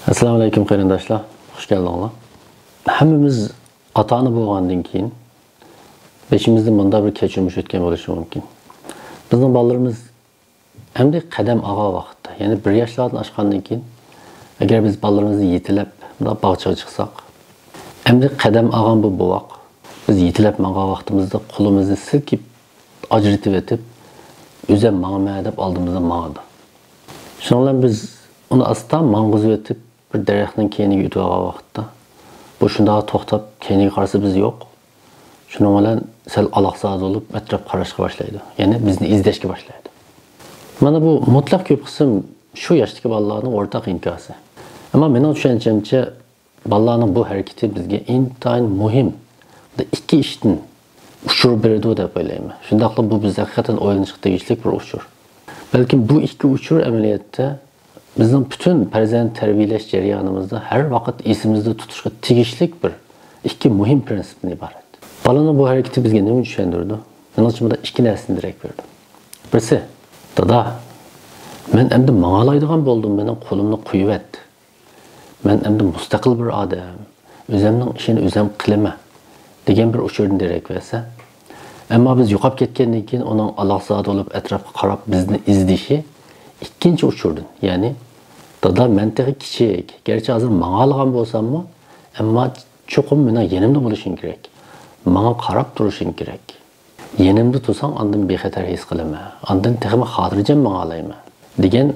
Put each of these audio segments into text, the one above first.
Assalomu alaykum qarindoshlar. Xush keldinglar. Hammamiz ota-ona bo'lgandan keyin beşimizde bunda bir keçirmiş o'tgan bo'lishi mumkin. Bizning bolalarimiz endi qadam og'a vaqtda, ya'ni 1 yoshlardan oshgandan keyin agar biz bolalarimizni yetilab bunda bog'chaga chiqsak, endi qadam og'an bu bo'voq. Biz yetilab manga vaqtimizda qo'limizni silkib ajratib etib, o'zi mangma deb oldimizdan mangadi. Shundan biz onu astan mang'izib etib bir daraxtning keyniga o'tib olgan vaqtda bu shunday to'xtab keyniga qarasa biz yo'q. Shuning bilan sal aloqsaz bo'lib atrof qarashga boshlaydi. Ya'ni bizni izlashga boshlaydi. Mana bu mutlaq ko'p qism shu yoshdagi bolalarning o'rtaq inkosi. Ammo mening tushunchimcha bolalarning bu harakati bizga intayin muhim. Bu ikki ishdan uchur beradi deb o'ylayman. Shunday qilib bu biz haqiqatan o'ylanishga tegishli bir uchur. Balki bu ikki uchur amaliyotda bizning bütün farzand tarbiyalash jarayonimizda har vaqt esimizda tutishga tegishli bir ikki muhim prinsipdan iborat. Bolaning bu harakati bizga nima tushuntirdi? Menimcha bunda ikki narsani direkt berdi. Birisi, dada, men endi mang'alaydigan bo'ldim, mening qo'limni qo'yib etdi. Men endi mustaqil bir odam, o'zimning ishini o'zim qilaman degan bir uchurdan direkt versa. Ammo biz yo'qolib ketgandan keyin uning aloqsad bo'lib atrofga qarab bizni izdishi ikkinchi uchurdan. Ya'ni dada mentaga kichik, gerçi hozir mang'algan bo'lsam-mu, ammo cho'qim mening yenimda bo'lishing kerak. Menga qarab turishing kerak. Yenimda tursang, ondan bexatar his qilaman. Ondan texmi xotirjam mang'alayman degan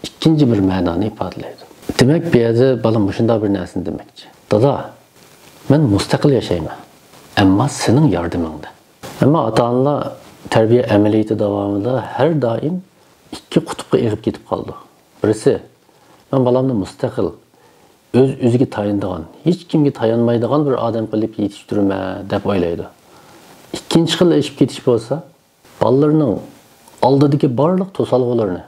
ikkinchi bir ma'noni ifodalaydi. Demak, bu yerda bolam shunday bir narsani demoqchi. Dada, men mustaqil yashayman, ammo sening yordamingda. Ammo ota-onalar tarbiya amaliyoti davomida har doim ikki qutbga egib ketib qoldi. Birisi, men bolamni mustaqil, o'ziga tayindigan, hech kimga tayanmaydigan bir odam qilib yetishtirma deb o'ylaydi. Ikkinchi xil ishib ketish bo'lsa, bolalarning oldidagi barliq to'salg'ularni,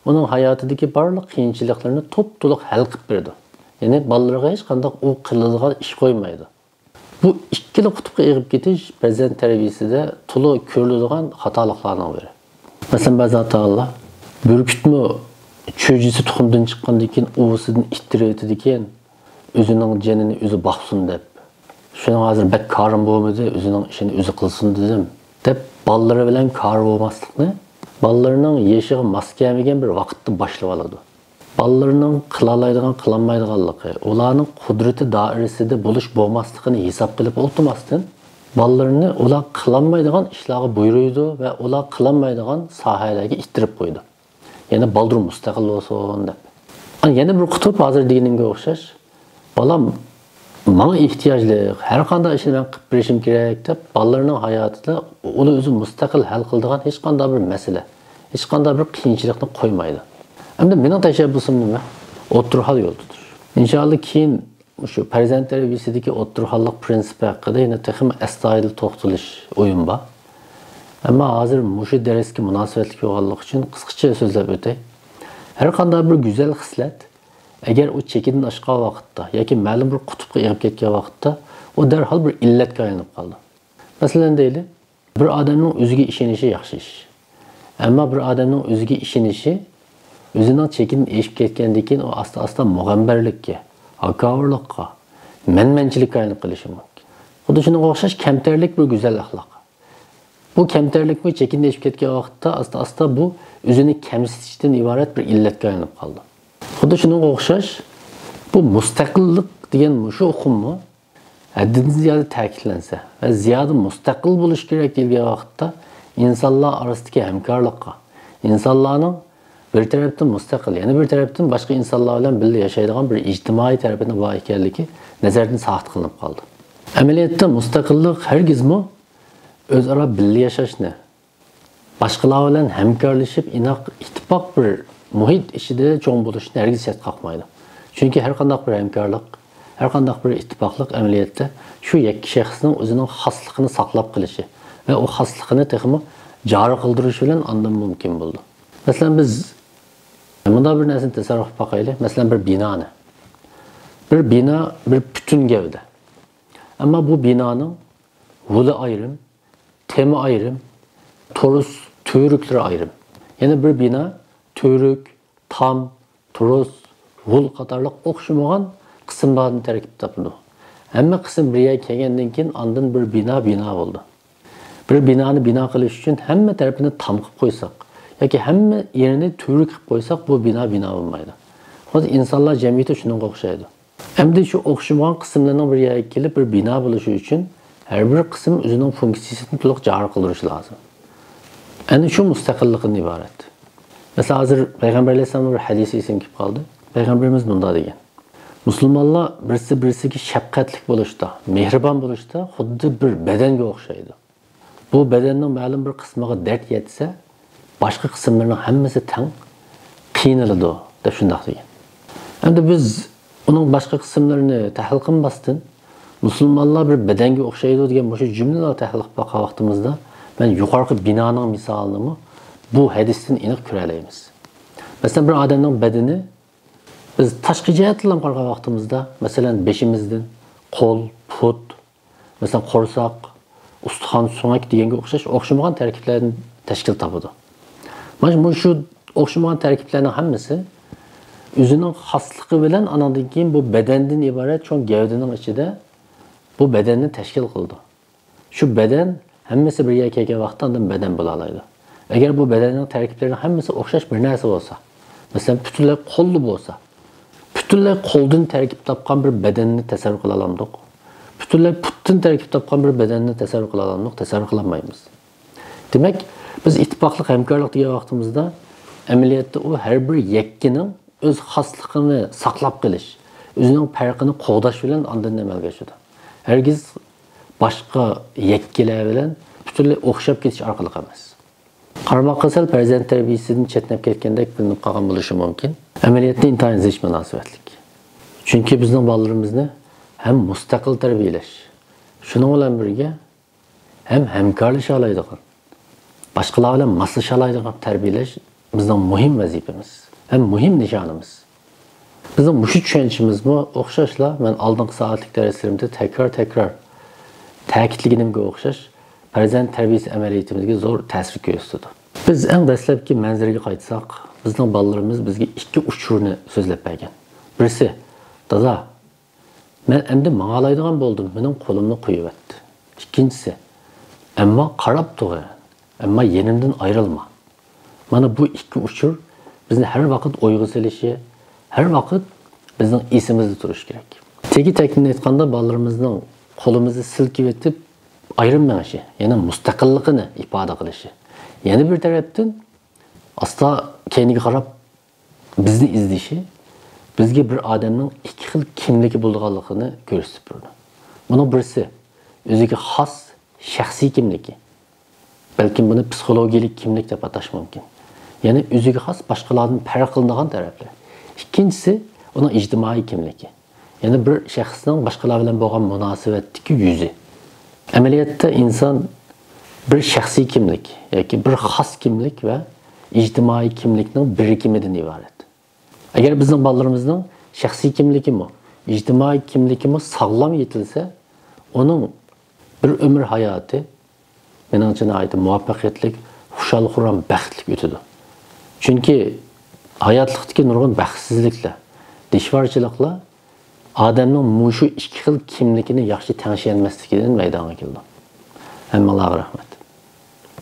uning hayotidagi barliq qiyinchiliklarni to'p-to'liq hal qilib berdi. Ya'ni bolalarga hech qanday u qiladigan ish qo'ymaydi. Bu ikkili qutbga egib ketish farzand tarbiyasida to'liq ko'riladigan xatoliklarning biri. Masalan, ba'zi ota-onalar burkutmi cho'jisi tuxumdan chiqqandan keyin uvisidan ittirib etadigan, o'zining jonini o'zi boqsin deb. Shuning hozir bak korim bo'lmadi, o'zining ishini o'zi qilsin dedim deb bolalari bilan kor bo'lmaslikni, bolalarining yeshiga mos kelmagan bir vaqtda boshlab oladi. Bolalarning qila oladigan, qila olmaydiganligi, ularning qudrati doirasida bo'lish bo'lmasligini hisob qilib o'tirmasdan, bolalarni ular qilolmaydigan ishlarga buyuruydi va ular qilolmaydigan sohalarga ittirib qo'ydi. Ya'ni baldur mustaqil bo'lsin deb. Yana bir qutub hozir deganimga o'xshash, bolam menga ehtiyojli, har qanday ishni men qilib berishim kerak deb bolalarning hayotida uni o'zi mustaqil hal qiladigan hech qanday bir masala, hech qanday bir qiyinchilikni qo'ymaydi. Endi mening tashabbusim nima? O'tirhal yo'ldadir. Inshaalloh keyin shu farzand tarbiyasidagi o'tirhallik prinsipi haqida yana texmi astoydil to'xtalish o'yin bor. Ammo hozir mushu darsga munosabatli bo'lganlik uchun qisqacha so'zlab o'tay. Har qanday bir go'zal xislat agar u chekidan oshgan vaqtda yoki ma'lum bir qutbga egib ketgan vaqtda u darhol bir illatga aylanib qoldi. Masalan deylik, bir odamning o'ziga ishonishi yaxshi ish. Ammo bir odamning o'ziga ishonishi o'zining chekidan eshib ketgandan keyin u asta-asta mug'ambarlikka, hakavorlikqa, menmanchilikka aylanib qolishi mumkin. Xuddi shunga o'xshash kamtarlik bir go'zal axloq. Bu kamtarlikni chekidan eshib ketgan vaqtda asta-asta bu o'zini kamsitishdan iborat bir illatga aylanib qoldi. Xuddi shunga o'xshash bu mustaqillik degan shu uqumni haddidan ziyoda ta'kidlansa va ziyoda mustaqil bo'lish kerak degan vaqtda insonlar orasidagi hamkorlikqa, insonlarning bir tarafdan mustaqil, yana bir tarafdan boshqa insonlar bilan birga yashaydigan bir ijtimoiy tarafini bor ekanligi nazardan soqit qilinib qoldi. Amaliyotda mustaqillik hargizmi o'zaro birga yashashni, boshqalar bilan hamkorlashib, inoq ittifoq bir muhit ichida cho'ng bo'lishni hargiz shart qilmaydi. Chunki har qanday bir hamkorlik, har qanday bir ittifoqlik amaliyotda shu yakki shaxsning o'zining xosligini saqlab qilishi va u xosligini texmi joriy qildirish bilan ondan mumkin bo'ldi. Masalan, biz bunda bir narsani tasavvur qilib boqaylik. Masalan, bir binoni. Bir bino bir butun gavda. Ammo bu binoning yo'li ayrim, temi ayrim, torus, to'riklari ayrim. Yana bir bino to'rik, tam, turus, hul qatarlıq oxşamagan qismlardan tərkib tapıldı. Həmmə qism bir yerə kelgandan keyin ondan bir bina oldu. Bir binani bina qilish uchun hamma tarafini tam qilib qo'ysak yoki hamma yerini turli qilib qo'ysak bu bina bo'lmaydi. Hozir insonlar jamiyati shunga o'xshaydi. Endi shu o'xshamagan qismlarning bir yerga kelib bir bina bo'lishi uchun har bir qism o'zining funksiyasini to'liq joriy qildirishi lozim. Ana shu mustaqillikdan iborat. Mesela hazır Peygamber Aleyhisselam'ın bir hadisi isim kelib qoldi. Peygamberimiz bunda degan. Müslümanlar birisi-birisiga shafqatli bo'lishda, mehribon bo'lishda xuddi bir bedanga o'xshaydi. Bu bedenning ma'lum bir qismiga dard yetsa, boshqa qismlarning hammasi tang qiynaladi deb shunday degan. Endi biz uning boshqa qismlarini tahlil qilmasdan Müslümanlar bir bedanga o'xshaydi degan bu jumlalarni tahlil qilib baqa vaqtimizda men yuqorqi binoning misolini bu hadisdan aniq ko'ralaymiz. Mesela bir adamning bedeni biz tashqi jihatdan qaragan vaqtimizda, masalan, beshimizdan qo'l, put, masalan, qo'rsoq, ustixon, sumak deganga o'xshamagan tarkiblardan tashkil topadi. Mana shu o'xshamagan tarkiblarning hammasi o'zining xosligi bilan anandan keyin bu bedandan iborat cho'ng gavdaning ichida bu bedanni tashkil qildi. Shu bedan hammasi bir yerga kelgan vaqtda undan bedan bo'la oladi. Agar bu bedanning tarkiblarining hammasi o'xshash bir narsa bo'lsa, masalan, butunlay qo'lli bo'lsa, butunlay qo'ldan tarkib topgan bir bedanni tasavvur qila olamiz. Butunlay putdan tarkib topgan bir bedanni tasavvur qila olamiz, tasavvur qila olmaymiz. Demak, biz ittifoqlik hamkorlik degan vaqtimizda amaliyotda u har bir yakkining o'z xosligini saqlab qilish, o'zining farqini qo'g'dash bilan ondan amalga oshadi. Hargiz boshqa yakkilar bilan butunlay o'xshab ketish orqali emas. Qarmoqqa sal farzand tarbiyasidan chetnab ketgandek bilinib qolgan bo'lishi mumkin. Amaliyotda intayin zich munosabatlik. Chunki bizning bolalarimizni ham mustaqil tarbiyalash, shuning bilan birga ham hamkorlasha oladigan, boshqalar bilan moslasha oladigan tarbiyalash bizning muhim vazifamiz, ham muhim nishonimiz. Bizning mushu tushunchimizmi o'xshashla, men oldingi soatlik darslarimda takror ta'kidlaganimga o'xshash farzand tarbiyasi amaliyotimizga zo'r ta'sir ko'rsatdi. Biz eng dastlabki manzilga qaytsak, bizning bolalarimiz bizga ikki uchurni so'zlab bergan. Birisi, "Dada, men endi mang'alaydigan bo'ldim, mening qo'limni qo'yibdi." Ikkinchisi, "Ammo qarab tur, ammo yenimdan ayrilma." Mana bu ikki uchur bizni har vaqt o'yga selishi, har vaqt bizning esimizda turishi kerak. Tegi taklifni aytganda bolalarimizning qo'limizni silkib etib ayrilmashi, ya'ni mustaqilligini ifoda qilishi. Yana bir tarafdan asta keyniga qarab bizni izlishi, bizga bir odamning ikki xil kimligi bo'lganligini ko'rsatib turadi. Buning birisi o'ziga xos shaxsiy kimligi. Balki buni psixologik kimlik deb atash mumkin. Ya'ni o'ziga xos boshqalardan farq qiladigan taraflar. Ikkinchisi uning ijtimoiy kimligi. Ya'ni bir shaxsning boshqalar bilan bo'lgan munosabatdagi yuzi. Amaliyotda inson bir shaxsiy kimlik yoki bir xos kimlik va ijtimoiy kimlikning birikimidan iborat. Agar bizning bolalarimizning shaxsiy kimligimi, ijtimoiy kimligimi sog'lom yetilsa, uning bir umr hayoti meningcha nihoyatda muvaffaqiyatli, xushal-xuram, baxtli o'tadi. Chunki hayotlikdagi nurg'un baxtsizliklar, dishvorchiliklar odamning mushu ikki xil kimligini yaxshi tanishayolmasligidan maydonga keldi. Hammalarga rahmat.